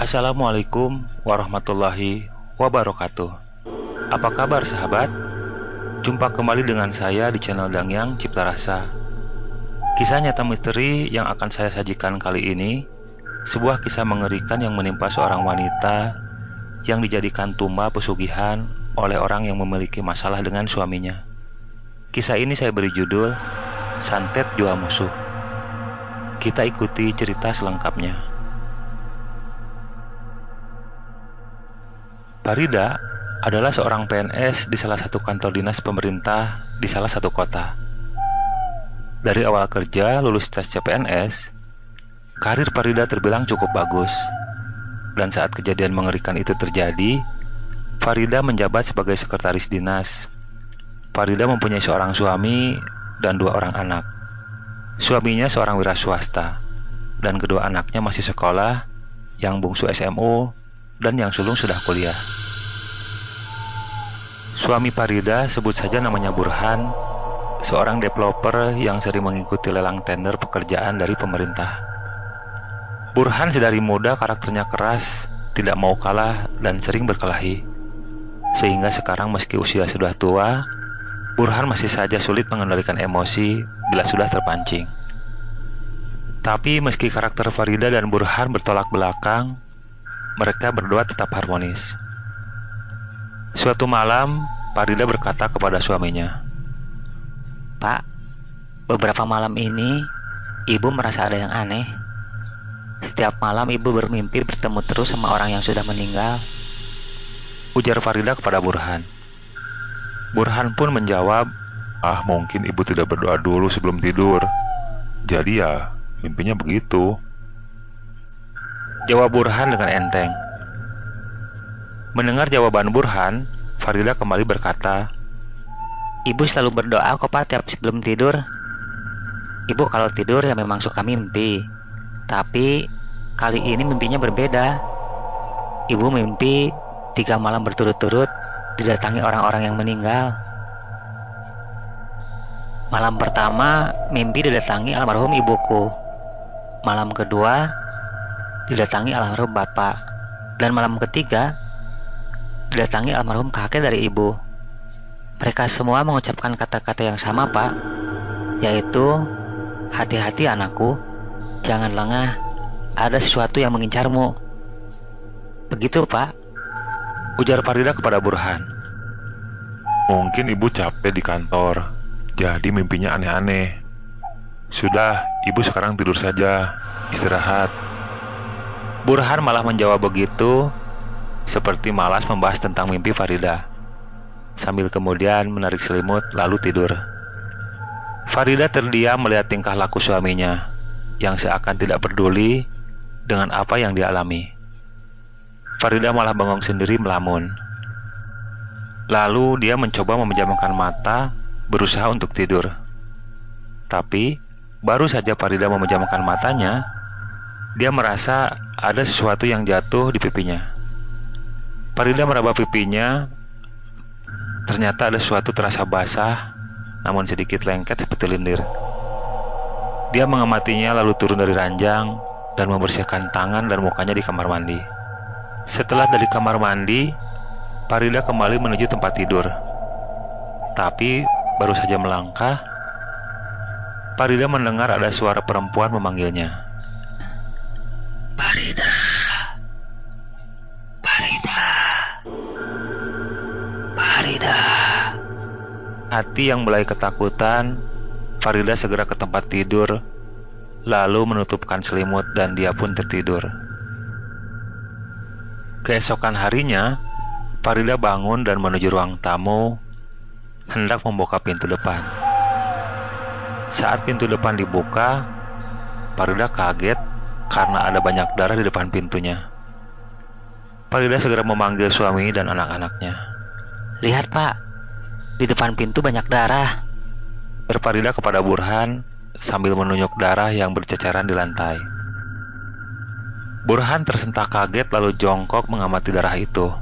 Assalamualaikum warahmatullahi wabarakatuh. Apa kabar sahabat? Jumpa kembali dengan saya di channel Dangyang Cipta Rasa. Kisah nyata misteri yang akan saya sajikan kali ini, sebuah kisah mengerikan yang menimpa seorang wanita yang dijadikan tumba pesugihan oleh orang yang memiliki masalah dengan suaminya. Kisah ini saya beri judul Santet Jual Musuh. Kita ikuti cerita selengkapnya. Farida adalah seorang PNS di salah satu kantor dinas pemerintah di salah satu kota. Dari awal kerja lulus tes CPNS, karir Farida terbilang cukup bagus. Dan saat kejadian mengerikan itu terjadi, Farida menjabat sebagai sekretaris dinas. Farida mempunyai seorang suami dan 2 orang anak. Suaminya seorang wira swasta, dan kedua anaknya masih sekolah, yang bungsu SMU dan yang sulung sudah kuliah. Suami Farida sebut saja namanya Burhan, seorang developer yang sering mengikuti lelang tender pekerjaan dari pemerintah. Burhan sedari muda karakternya keras, tidak mau kalah dan sering berkelahi. Sehingga sekarang meski usia sudah tua, Burhan masih saja sulit mengendalikan emosi bila sudah terpancing. Tapi meski karakter Farida dan Burhan bertolak belakang, mereka berdua tetap harmonis. Suatu malam, Farida berkata kepada suaminya, "Pak, beberapa malam ini ibu merasa ada yang aneh. Setiap malam ibu bermimpi bertemu terus sama orang yang sudah meninggal." ujar Farida kepada Burhan. Burhan pun menjawab, Mungkin ibu tidak berdoa dulu sebelum tidur. Jadi ya, mimpinya begitu." jawab Burhan dengan enteng. Mendengar jawaban Burhan, Farida kembali berkata, "Ibu selalu berdoa kok Pak tiap sebelum tidur. Ibu kalau tidur ya memang suka mimpi. Tapi kali ini mimpinya berbeda. Ibu mimpi 3 malam berturut-turut didatangi orang-orang yang meninggal. Malam pertama mimpi didatangi almarhum ibuku. Malam kedua didatangi almarhum bapak. Dan malam ketiga didatangi almarhum kakek dari ibu. Mereka semua mengucapkan kata-kata yang sama Pak, yaitu hati-hati anakku, jangan lengah, ada sesuatu yang mengincarmu. Begitu Pak," ujar Farida kepada Burhan. Mungkin ibu capek di kantor, jadi mimpinya aneh-aneh. Sudah, ibu sekarang tidur saja, istirahat. Burhan malah menjawab begitu, seperti malas membahas tentang mimpi Farida, sambil kemudian menarik selimut lalu tidur. Farida terdiam melihat tingkah laku suaminya yang seakan tidak peduli dengan apa yang dialami. Farida malah bengong sendiri melamun. Lalu dia mencoba memejamkan mata, berusaha untuk tidur. Tapi baru saja Farida memejamkan matanya, dia merasa ada sesuatu yang jatuh di pipinya. Farida meraba pipinya. Ternyata ada sesuatu terasa basah, namun sedikit lengket seperti lendir. Dia mengamatinya lalu turun dari ranjang dan membersihkan tangan dan mukanya di kamar mandi. Setelah dari kamar mandi, Farida kembali menuju tempat tidur. Tapi baru saja melangkah, Farida mendengar ada suara perempuan memanggilnya. "Farida, Farida, Farida." Hati yang mulai ketakutan, Farida segera ke tempat tidur, lalu menutupkan selimut dan dia pun tertidur. Keesokan harinya, Farida bangun dan menuju ruang tamu, hendak membuka pintu depan. Saat pintu depan dibuka, Farida kaget karena ada banyak darah di depan pintunya. Farida segera memanggil suami dan anak-anaknya. "Lihat Pak, di depan pintu banyak darah." Farida kepada Burhan sambil menunjuk darah yang berceceran di lantai. Burhan tersentak kaget lalu jongkok mengamati darah itu.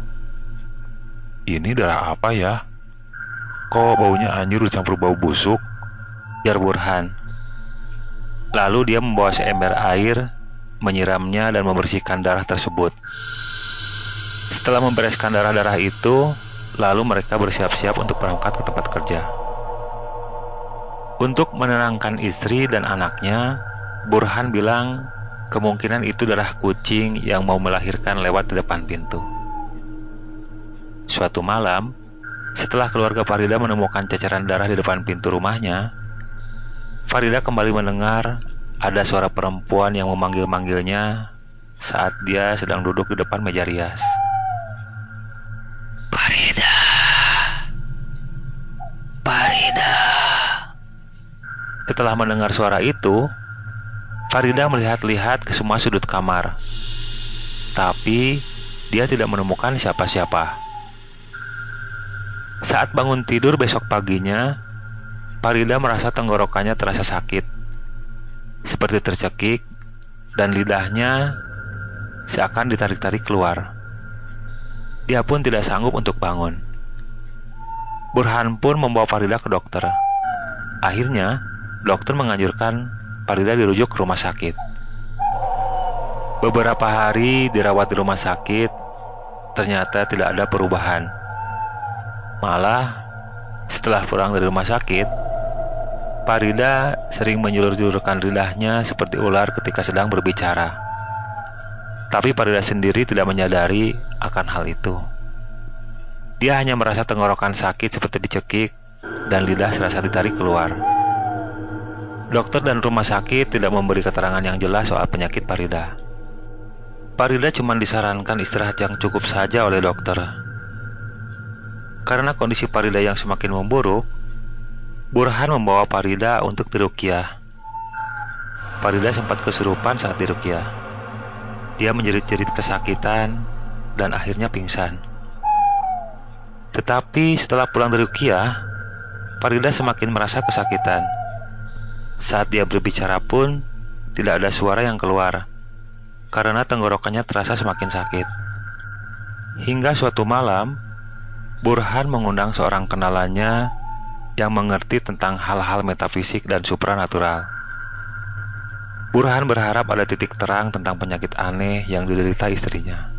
Ini darah apa ya? Kok baunya anjir dicampur bau busuk? ujar Burhan. Lalu dia membawa seember air, menyiramnya dan membersihkan darah tersebut. Setelah membereskan darah-darah itu, lalu mereka bersiap-siap untuk berangkat ke tempat kerja. Untuk menenangkan istri dan anaknya, Burhan bilang kemungkinan itu darah kucing yang mau melahirkan lewat di depan pintu. Suatu malam, setelah keluarga Farida menemukan ceceran darah di depan pintu rumahnya, Farida kembali mendengar ada suara perempuan yang memanggil-manggilnya saat dia sedang duduk di depan meja rias. Farida, Farida. Setelah mendengar suara itu, Farida melihat-lihat ke semua sudut kamar. Tapi dia tidak menemukan siapa-siapa. Saat bangun tidur besok paginya, Farida merasa tenggorokannya terasa sakit, seperti tercekik, dan lidahnya seakan ditarik-tarik keluar. Dia pun tidak sanggup untuk bangun. Burhan pun membawa Farida ke dokter. Akhirnya, dokter menganjurkan Farida dirujuk ke rumah sakit. Beberapa hari dirawat di rumah sakit, ternyata tidak ada perubahan. Malah, setelah pulang dari rumah sakit, Farida sering menjulur-julurkan lidahnya seperti ular ketika sedang berbicara. Tapi Farida sendiri tidak menyadari akan hal itu. Dia hanya merasa tenggorokan sakit seperti dicekik dan lidah serasa ditarik keluar. Dokter dan rumah sakit tidak memberi keterangan yang jelas soal penyakit Farida. Farida cuma disarankan istirahat yang cukup saja oleh dokter. Karena kondisi Farida yang semakin memburuk, Burhan membawa Farida untuk diruqyah. Farida sempat kesurupan saat diruqyah. Dia menjerit-jerit kesakitan dan akhirnya pingsan. Tetapi setelah pulang dari ruqyah, Farida semakin merasa kesakitan. Saat dia berbicara pun tidak ada suara yang keluar karena tenggorokannya terasa semakin sakit. Hingga suatu malam, Burhan mengundang seorang kenalannya yang mengerti tentang hal-hal metafisik dan supranatural. Burhan berharap ada titik terang tentang penyakit aneh yang diderita istrinya.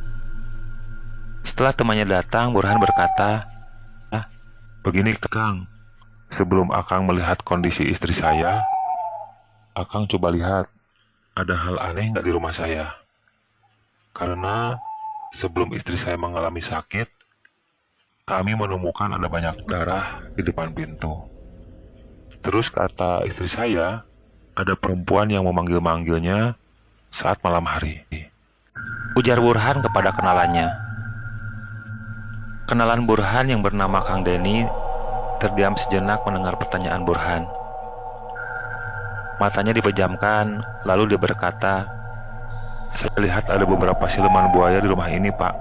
Setelah temannya datang, Burhan berkata, Begini Kang, sebelum Akang melihat kondisi istri saya, Akang coba lihat, ada hal aneh nggak di rumah saya? Karena sebelum istri saya mengalami sakit, kami menemukan ada banyak darah di depan pintu. Terus kata istri saya, ada perempuan yang memanggil-manggilnya saat malam hari. ujar Burhan kepada kenalannya. Kenalan Burhan yang bernama Kang Denny terdiam sejenak mendengar pertanyaan Burhan. Matanya dipejamkan, lalu dia berkata, "Saya lihat ada beberapa siluman buaya di rumah ini, Pak.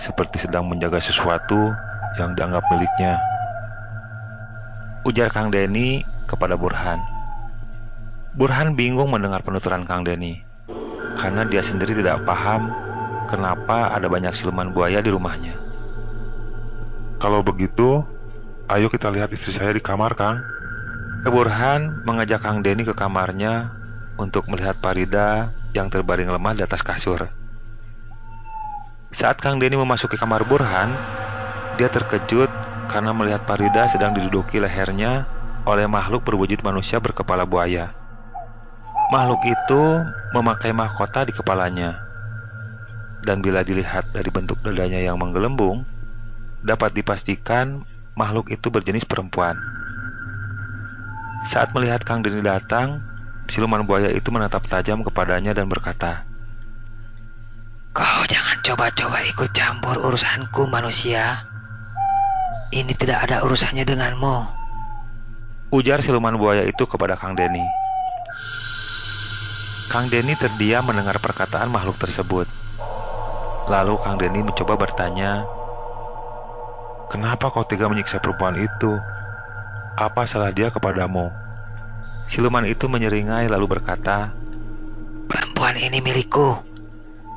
Seperti sedang menjaga sesuatu yang dianggap miliknya," ujar Kang Denny kepada Burhan. Burhan bingung mendengar penuturan Kang Denny, karena dia sendiri tidak paham kenapa ada banyak siluman buaya di rumahnya. Kalau begitu, ayo kita lihat istri saya di kamar, Kang. Burhan mengajak Kang Denny ke kamarnya untuk melihat Farida yang terbaring lemah di atas kasur. Saat Kang Denny memasuki kamar Burhan, dia terkejut karena melihat Farida sedang diduduki lehernya oleh makhluk berwujud manusia berkepala buaya. Makhluk itu memakai mahkota di kepalanya, dan bila dilihat dari bentuk dadanya yang menggelembung, dapat dipastikan makhluk itu berjenis perempuan. Saat melihat Kang Denny datang, siluman buaya itu menatap tajam kepadanya dan berkata, Kau jangan coba-coba ikut campur urusanku, manusia. Ini tidak ada urusannya denganmu, ujar siluman buaya itu kepada Kang Denny. Kang Denny terdiam mendengar perkataan makhluk tersebut. Lalu Kang Denny mencoba bertanya, Kenapa kau tega menyiksa perempuan itu? Apa salah dia kepadamu? Siluman itu menyeringai lalu berkata, Perempuan ini milikku,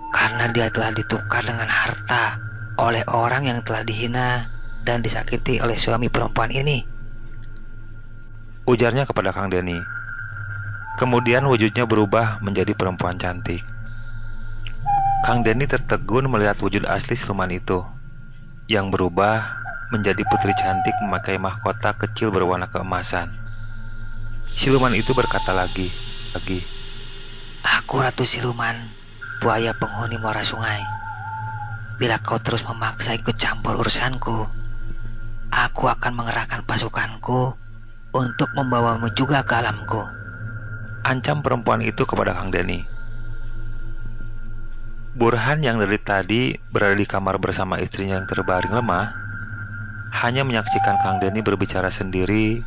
karena dia telah ditukar dengan harta oleh orang yang telah dihina dan disakiti oleh suami perempuan ini, ujarnya kepada Kang Denny. Kemudian wujudnya berubah menjadi perempuan cantik. Kang Denny tertegun melihat wujud asli siluman itu, yang berubah menjadi putri cantik memakai mahkota kecil berwarna keemasan. Siluman itu berkata lagi, Aku Ratu Siluman, buaya penghuni muara sungai. Bila kau terus memaksa ikut campur urusanku, aku akan mengerahkan pasukanku untuk membawamu juga ke alamku. ancam perempuan itu kepada Kang Denny. Burhan yang dari tadi berada di kamar bersama istrinya yang terbaring lemah, hanya menyaksikan Kang Denny berbicara sendiri,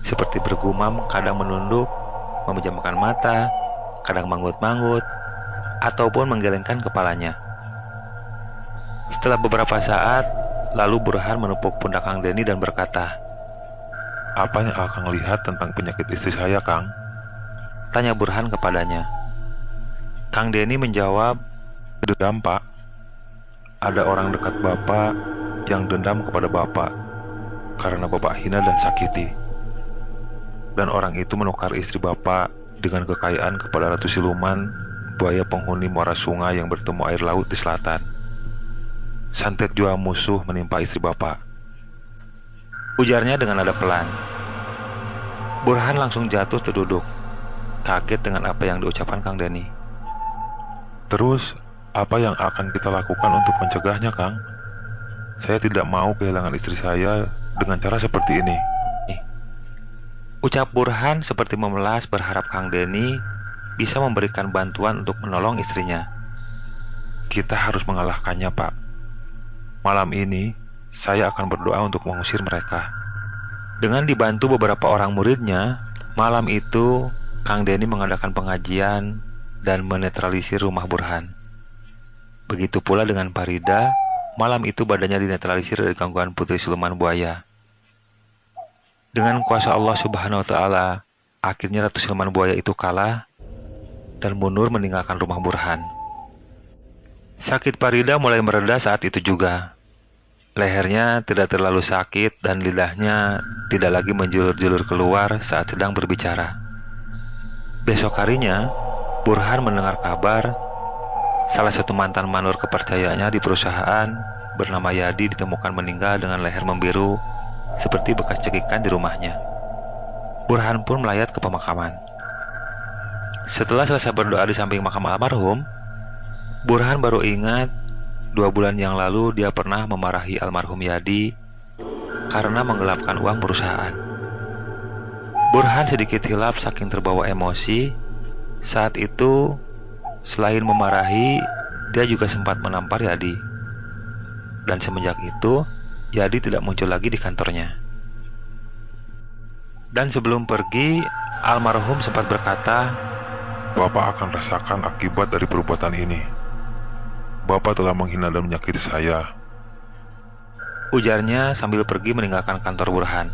seperti bergumam, kadang menunduk, memejamkan mata, kadang manggut-manggut, ataupun menggelengkan kepalanya. Setelah beberapa saat, lalu Burhan menepuk pundak Kang Denny dan berkata, Apa yang Akang lihat tentang penyakit istri saya, Kang? tanya Burhan kepadanya. Kang Denny menjawab, Dendam, Pak. Ada orang dekat Bapak yang dendam kepada Bapak karena Bapak hina dan sakiti. Dan orang itu menukar istri Bapak dengan kekayaan kepada Ratu Siluman, buaya penghuni muara sungai yang bertemu air laut di selatan. Santet jua musuh menimpa istri Bapak. ujarnya dengan nada pelan. Burhan langsung jatuh terduduk, kaget dengan apa yang diucapkan Kang Denny. Terus, apa yang akan kita lakukan untuk mencegahnya, Kang? Saya tidak mau kehilangan istri saya dengan cara seperti ini. Ucap Burhan seperti memelas, berharap Kang Denny bisa memberikan bantuan untuk menolong istrinya. Kita harus mengalahkannya, Pak. Malam ini, saya akan berdoa untuk mengusir mereka. Dengan dibantu beberapa orang muridnya, malam itu Kang Denny mengadakan pengajian dan menetralisir rumah Burhan. Begitu pula dengan Farida, malam itu badannya dinetralisir dari gangguan putri siluman buaya. Dengan kuasa Allah Subhanahu wa Ta'ala, akhirnya Ratu Siluman Buaya itu kalah dan mundur meninggalkan rumah Burhan. Sakit Farida mulai mereda saat itu juga. Lehernya tidak terlalu sakit dan lidahnya tidak lagi menjulur-julur keluar saat sedang berbicara. Besok harinya, Burhan mendengar kabar salah satu mantan manur kepercayaannya di perusahaan bernama Yadi ditemukan meninggal dengan leher membiru seperti bekas cekikan di rumahnya. Burhan pun melayat ke pemakaman. Setelah selesai berdoa di samping makam almarhum, Burhan baru ingat 2 bulan yang lalu dia pernah memarahi almarhum Yadi karena menggelapkan uang perusahaan. Burhan sedikit hilap saking terbawa emosi. Saat itu, selain memarahi, dia juga sempat menampar Yadi. Dan semenjak itu, Yadi tidak muncul lagi di kantornya. Dan sebelum pergi, almarhum sempat berkata, Bapak akan rasakan akibat dari perbuatan ini. Bapak telah menghina dan menyakiti saya. ujarnya sambil pergi meninggalkan kantor Burhan.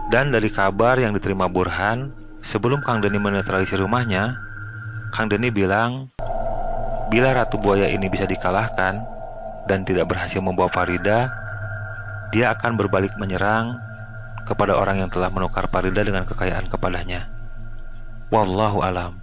Dan dari kabar yang diterima Burhan, sebelum Kang Denny menetralisir rumahnya, Kang Denny bilang, bila Ratu Buaya ini bisa dikalahkan dan tidak berhasil membawa Farida, dia akan berbalik menyerang kepada orang yang telah menukar Farida dengan kekayaan kepadanya. Wallahu alam.